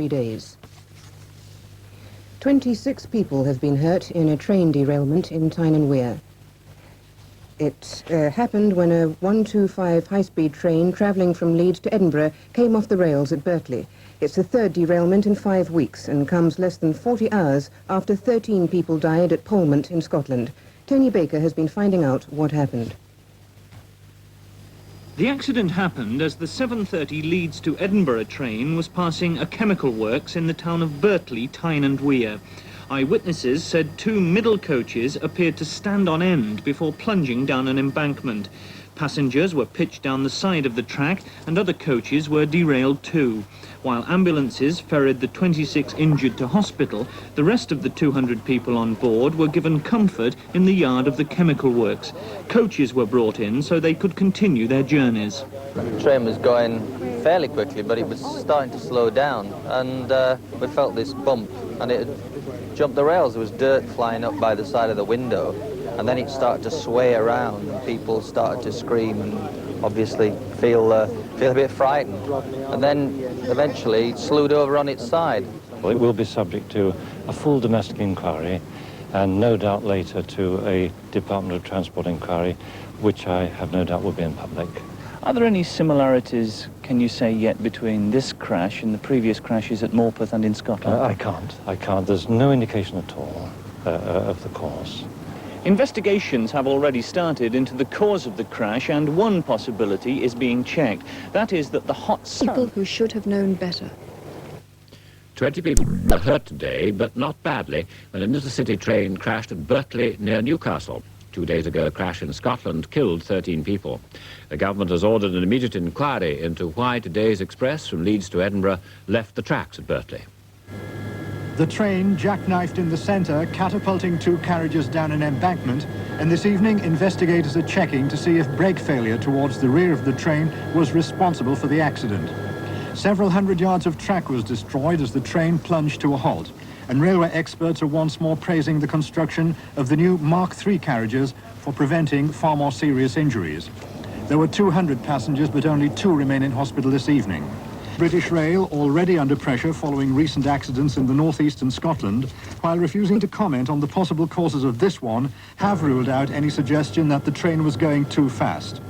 3 days. 26 people have been hurt in a train derailment in Tyne and Wear. It happened when a 125 high-speed train travelling from Leeds to Edinburgh came off the rails at Birtley. It's the third derailment in 5 weeks and comes less than 40 hours after 13 people died at Polmont in Scotland. Tony Baker has been finding out what happened. The accident happened as the 7:30 Leeds to Edinburgh train was passing a chemical works in the town of Birtley Tyne and Wear. Eyewitnesses said 2 middle coaches appeared to stand on end before plunging down an embankment. Passengers were pitched down the side of the track and other coaches were derailed too. While ambulances ferried the 26 injured to hospital, the rest of the 200 people on board were given comfort in the yard of the chemical works. Coaches were brought in so they could continue their journeys. The train was going fairly quickly, but it was starting to slow down, and we felt this bump, and it had jumped the rails. There was dirt flying up by the side of the window, and then it started to sway around, and people started to scream and obviously feel a bit frightened. And then eventually it slewed over on its side. Well, it will be subject to a full domestic inquiry and no doubt later to a Department of Transport inquiry, which I have no doubt will be in public. Are there any similarities, can you say yet, between this crash and the previous crashes at Morpeth and in Scotland? I can't. There's no indication at all of the cause. Investigations have already started into the cause of the crash, and one possibility is being checked. That is that the hot sun... People who should have known better. 20 people were hurt today, but not badly, when an intercity train crashed at Birtley near Newcastle. 2 days ago, a crash in Scotland killed 13 people. The government has ordered an immediate inquiry into why today's express from Leeds to Edinburgh left the tracks at Birtley. The train jackknifed in the centre, catapulting 2 carriages down an embankment, and this evening investigators are checking to see if brake failure towards the rear of the train was responsible for the accident. Several hundred yards of track was destroyed as the train plunged to a halt, and railway experts are once more praising the construction of the new Mark III carriages for preventing far more serious injuries. There were 200 passengers, but only 2 remain in hospital this evening. British Rail, already under pressure following recent accidents in the northeast and Scotland, while refusing to comment on the possible causes of this one, have ruled out any suggestion that the train was going too fast.